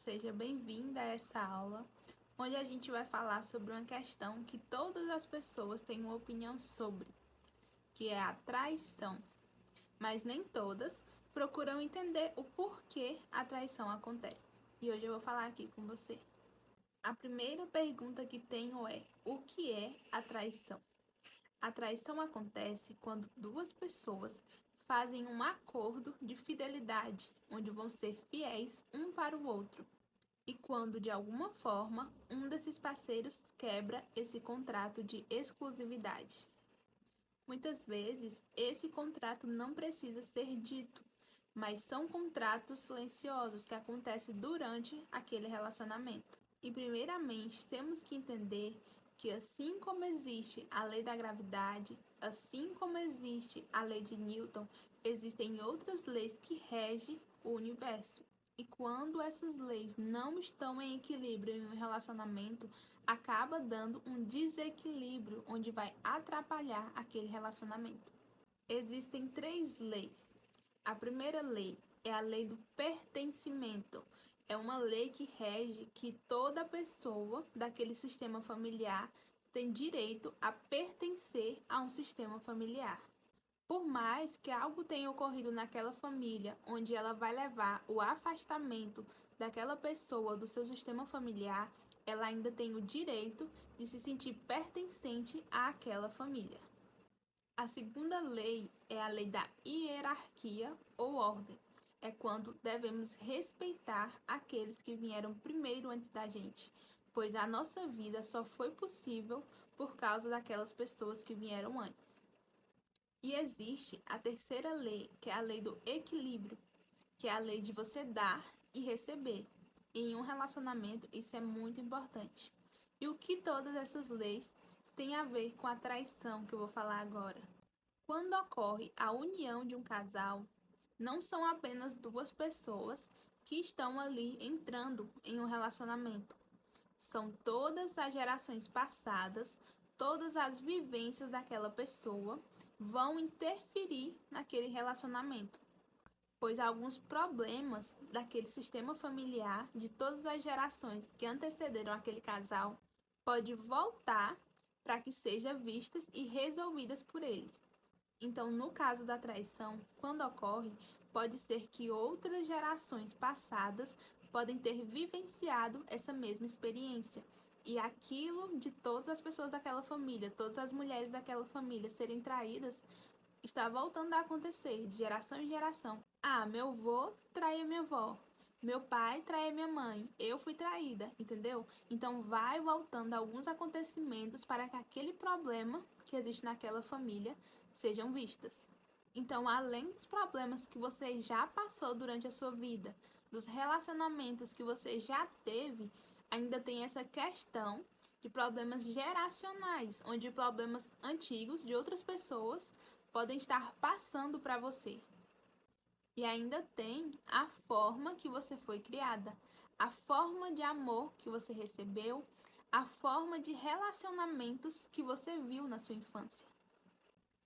seja bem-vinda a essa aula, onde a gente vai falar sobre uma questão que todas as pessoas têm uma opinião sobre, que é a traição. Mas nem todas procuram entender o porquê a traição acontece. E hoje eu vou falar aqui com você. A primeira pergunta que tenho é: o que é a traição? A traição acontece quando duas pessoas fazem um acordo de fidelidade, onde vão ser fiéis um para o outro. E quando, de alguma forma, um desses parceiros quebra esse contrato de exclusividade. Muitas vezes, esse contrato não precisa ser dito, mas são contratos silenciosos que acontecem durante aquele relacionamento. E, primeiramente, temos que entender que, assim como existe a lei da gravidade, assim como existe a lei de Newton, existem outras leis que regem o universo. E quando essas leis não estão em equilíbrio em um relacionamento, acaba dando um desequilíbrio onde vai atrapalhar aquele relacionamento. Existem 3 leis. A primeira lei é a lei do pertencimento. É uma lei que rege que toda pessoa daquele sistema familiar tem direito a pertencer a um sistema familiar. Por mais que algo tenha ocorrido naquela família, onde ela vai levar o afastamento daquela pessoa do seu sistema familiar, ela ainda tem o direito de se sentir pertencente àquela família. A segunda lei é a lei da hierarquia ou ordem. É quando devemos respeitar aqueles que vieram primeiro antes da gente, pois a nossa vida só foi possível por causa daquelas pessoas que vieram antes. E existe a terceira lei, que é a lei do equilíbrio, que é a lei de você dar e receber. E em um relacionamento, isso é muito importante. E o que todas essas leis têm a ver com a traição que eu vou falar agora? Quando ocorre a união de um casal, não são apenas duas pessoas que estão ali entrando em um relacionamento. São todas as gerações passadas, todas as vivências daquela pessoa vão interferir naquele relacionamento, pois alguns problemas daquele sistema familiar de todas as gerações que antecederam aquele casal pode voltar para que sejam vistas e resolvidas por ele. Então, no caso da traição, quando ocorre, pode ser que outras gerações passadas podem ter vivenciado essa mesma experiência. E aquilo de todas as pessoas daquela família, todas as mulheres daquela família serem traídas, está voltando a acontecer de geração em geração. Ah, meu avô traiu minha avó. Meu pai traiu minha mãe. Eu fui traída, entendeu? Então vai voltando alguns acontecimentos para que aquele problema que existe naquela família sejam vistas. Então, além dos problemas que você já passou durante a sua vida, dos relacionamentos que você já teve, ainda tem essa questão de problemas geracionais, onde problemas antigos de outras pessoas podem estar passando para você. E ainda tem a forma que você foi criada, a forma de amor que você recebeu, a forma de relacionamentos que você viu na sua infância.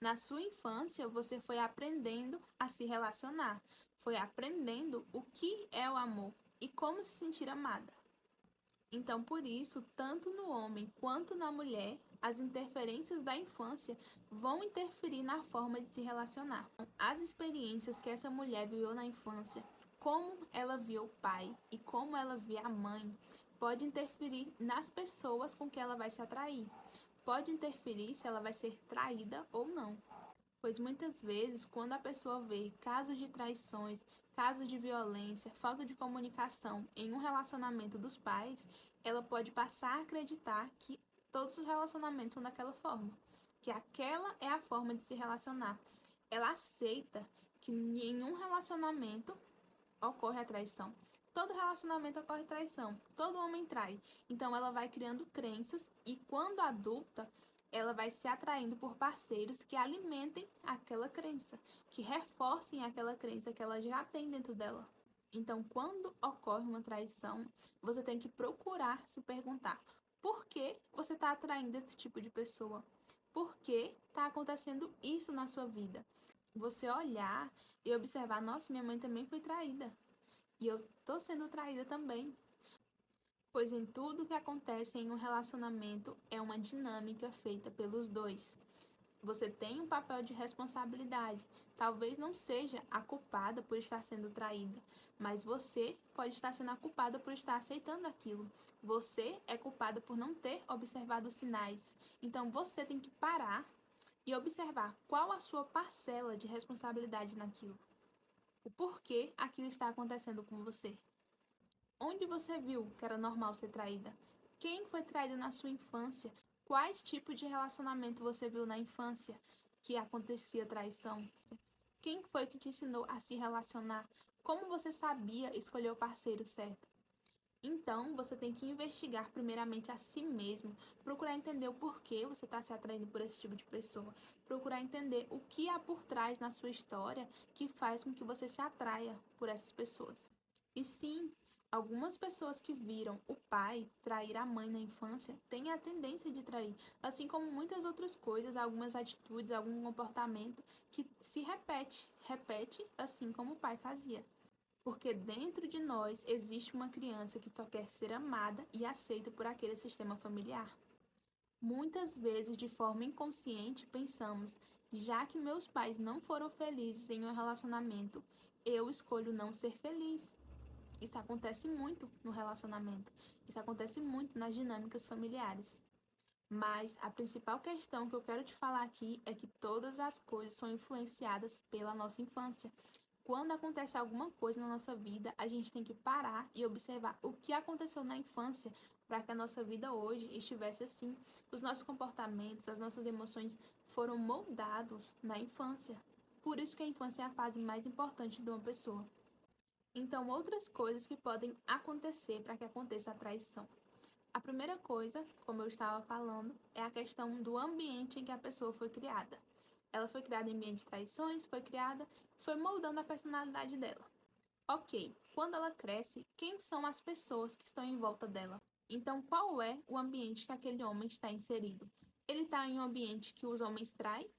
Na sua infância, você foi aprendendo a se relacionar, foi aprendendo o que é o amor e como se sentir amada. Então, por isso, tanto no homem quanto na mulher, as interferências da infância vão interferir na forma de se relacionar. As experiências que essa mulher viveu na infância, como ela viu o pai e como ela via a mãe, pode interferir nas pessoas com que ela vai se atrair. Pode interferir se ela vai ser traída ou não. Pois muitas vezes, quando a pessoa vê casos de traições, casos de violência, falta de comunicação em um relacionamento dos pais, ela pode passar a acreditar que todos os relacionamentos são daquela forma, que aquela é a forma de se relacionar. Ela aceita que em um relacionamento ocorre a traição. Todo relacionamento ocorre traição, todo homem trai. Então ela vai criando crenças e quando adulta, ela vai se atraindo por parceiros que alimentem aquela crença, que reforcem aquela crença que ela já tem dentro dela. Então, quando ocorre uma traição, você tem que procurar se perguntar: por que você está atraindo esse tipo de pessoa? Por que está acontecendo isso na sua vida? Você olhar e observar: nossa, minha mãe também foi traída. E eu tô sendo traída também. pois em tudo que acontece em um relacionamento é uma dinâmica feita pelos dois. Você tem um papel de responsabilidade. Talvez não seja a culpada por estar sendo traída, mas você pode estar sendo a culpada por estar aceitando aquilo. Você é culpada por não ter observado os sinais. Então você tem que parar e observar qual a sua parcela de responsabilidade naquilo. O porquê aquilo está acontecendo com você. Onde você viu que era normal ser traída? Quem foi traído na sua infância? Quais tipos de relacionamento você viu na infância que acontecia traição? Quem foi que te ensinou a se relacionar? Como você sabia escolher o parceiro certo? Então, você tem que investigar primeiramente a si mesmo, procurar entender o porquê você está se atraindo por esse tipo de pessoa, procurar entender o que há por trás na sua história que faz com que você se atraia por essas pessoas. E sim, algumas pessoas que viram o pai trair a mãe na infância têm a tendência de trair, assim como muitas outras coisas, algumas atitudes, algum comportamento que se repete assim como o pai fazia. Porque dentro de nós existe uma criança que só quer ser amada e aceita por aquele sistema familiar. Muitas vezes, de forma inconsciente, pensamos: já que meus pais não foram felizes em um relacionamento, eu escolho não ser feliz. Isso acontece muito no relacionamento. Isso acontece muito nas dinâmicas familiares. Mas a principal questão que eu quero te falar aqui é que todas as coisas são influenciadas pela nossa infância. Quando acontece alguma coisa na nossa vida, a gente tem que parar e observar o que aconteceu na infância para que a nossa vida hoje estivesse assim. Os nossos comportamentos, as nossas emoções foram moldados na infância. Por isso que a infância é a fase mais importante de uma pessoa. Então, outras coisas que podem acontecer para que aconteça a traição. A primeira coisa, como eu estava falando, é a questão do ambiente em que a pessoa foi criada. Ela foi criada em ambiente de traições, foi moldando a personalidade dela. Ok, quando ela cresce, quem são as pessoas que estão em volta dela? Então, qual é o ambiente que aquele homem está inserido? Ele está em um ambiente que os homens traem,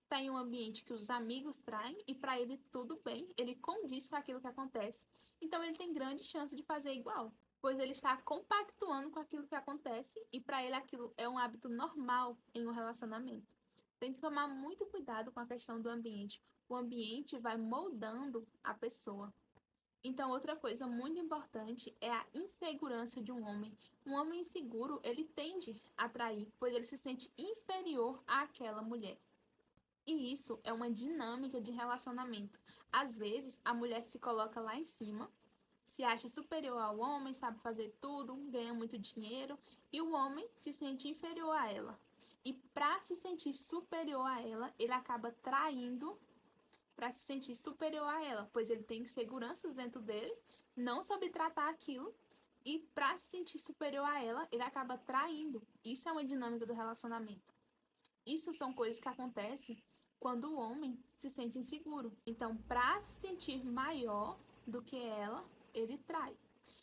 está em um ambiente que os amigos traem, e para ele tudo bem, ele condiz com aquilo que acontece. Então, ele tem grande chance de fazer igual, pois ele está compactuando com aquilo que acontece e para ele aquilo é um hábito normal em um relacionamento. Tem que tomar muito cuidado com a questão do ambiente. O ambiente vai moldando a pessoa. Então, outra coisa muito importante é a insegurança de um homem. Um homem inseguro, ele tende a trair, pois ele se sente inferior àquela mulher. E isso é uma dinâmica de relacionamento. Às vezes, a mulher se coloca lá em cima, se acha superior ao homem, sabe fazer tudo, ganha muito dinheiro, e o homem se sente inferior a ela. E para se sentir superior a ela, ele acaba traindo para se sentir superior a ela, pois ele tem inseguranças dentro dele, não soube tratar aquilo, e para se sentir superior a ela, ele acaba traindo. Isso é uma dinâmica do relacionamento. Isso são coisas que acontecem quando o homem se sente inseguro. Então, para se sentir maior do que ela, ele trai.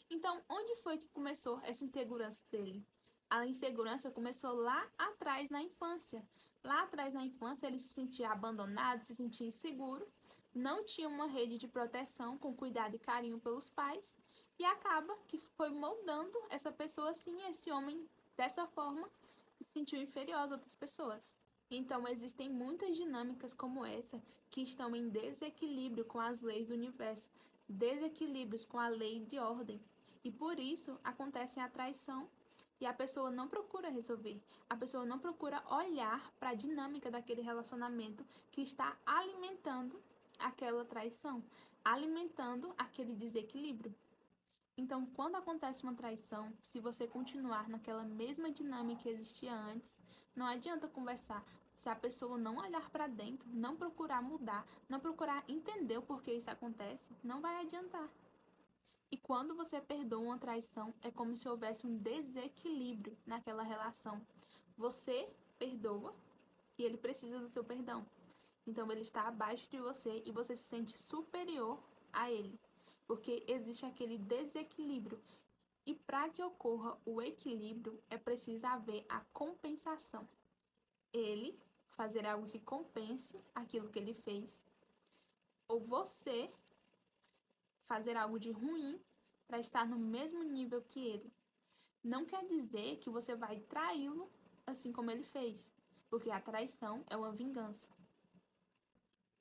Então, onde foi que começou essa insegurança dele? A insegurança começou lá atrás na infância. Lá atrás na infância, ele se sentia abandonado, se sentia inseguro, não tinha uma rede de proteção com cuidado e carinho pelos pais, e acaba que foi moldando essa pessoa assim, esse homem dessa forma, se sentiu inferior às outras pessoas. Então, existem muitas dinâmicas como essa que estão em desequilíbrio com as leis do universo, desequilíbrios com a lei de ordem. E por isso acontece a traição e a pessoa não procura resolver. A pessoa não procura olhar para a dinâmica daquele relacionamento que está alimentando aquela traição, alimentando aquele desequilíbrio. Então, quando acontece uma traição, se você continuar naquela mesma dinâmica que existia antes, não adianta conversar. Se a pessoa não olhar para dentro, não procurar mudar, não procurar entender o porquê isso acontece, não vai adiantar. E quando você perdoa uma traição, é como se houvesse um desequilíbrio naquela relação. Você perdoa e ele precisa do seu perdão. Então ele está abaixo de você e você se sente superior a ele, porque existe aquele desequilíbrio. E para que ocorra o equilíbrio, é preciso haver a compensação. Ele fazer algo que compense aquilo que ele fez, ou você fazer algo de ruim para estar no mesmo nível que ele. Não quer dizer que você vai traí-lo assim como ele fez, porque a traição é uma vingança.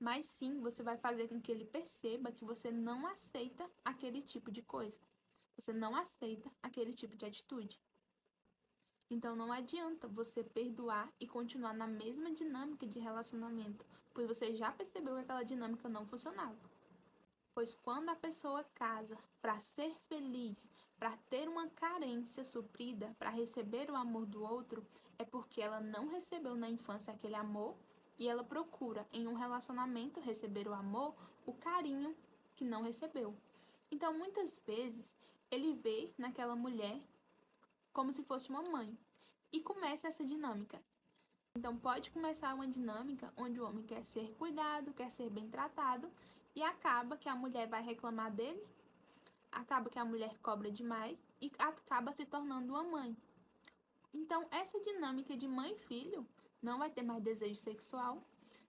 Mas sim, você vai fazer com que ele perceba que você não aceita aquele tipo de coisa. Você não aceita aquele tipo de atitude. Então não adianta você perdoar e continuar na mesma dinâmica de relacionamento, pois você já percebeu que aquela dinâmica não funcionava. Pois quando a pessoa casa para ser feliz, para ter uma carência suprida, para receber o amor do outro, é porque ela não recebeu na infância aquele amor e ela procura em um relacionamento receber o amor, o carinho que não recebeu. Então muitas vezes ele vê naquela mulher como se fosse uma mãe e começa essa dinâmica. Então pode começar uma dinâmica onde o homem quer ser cuidado, quer ser bem tratado e acaba que a mulher vai reclamar dele, acaba que a mulher cobra demais e acaba se tornando uma mãe. Então essa dinâmica de mãe e filho não vai ter mais desejo sexual,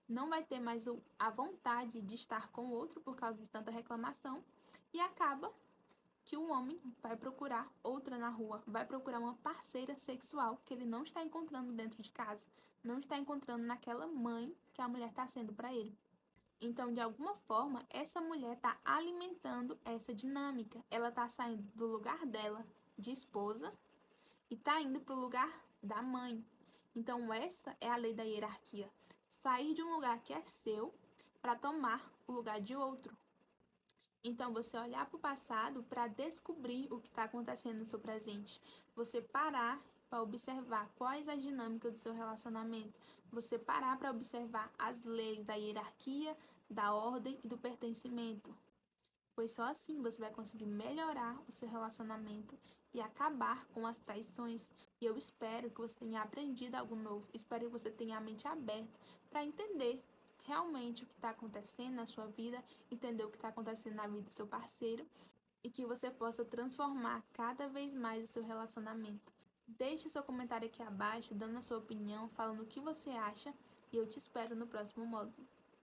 não vai ter mais a vontade de estar com o outro por causa de tanta reclamação e acaba que o homem vai procurar outra na rua, vai procurar uma parceira sexual que ele não está encontrando dentro de casa, não está encontrando naquela mãe que a mulher está sendo para ele. Então, de alguma forma, essa mulher está alimentando essa dinâmica. Ela está saindo do lugar dela de esposa e está indo para o lugar da mãe. Então, essa é a lei da hierarquia. Sair de um lugar que é seu para tomar o lugar de outro. Então, você olhar para o passado para descobrir o que está acontecendo no seu presente. Você parar para observar quais as dinâmicas do seu relacionamento. Você parar para observar as leis da hierarquia, da ordem e do pertencimento. Pois só assim você vai conseguir melhorar o seu relacionamento e acabar com as traições. E eu espero que você tenha aprendido algo novo. Espero que você tenha a mente aberta para entender realmente o que está acontecendo na sua vida, entender o que está acontecendo na vida do seu parceiro e que você possa transformar cada vez mais o seu relacionamento. Deixe seu comentário aqui abaixo, dando a sua opinião, falando o que você acha e eu te espero no próximo módulo.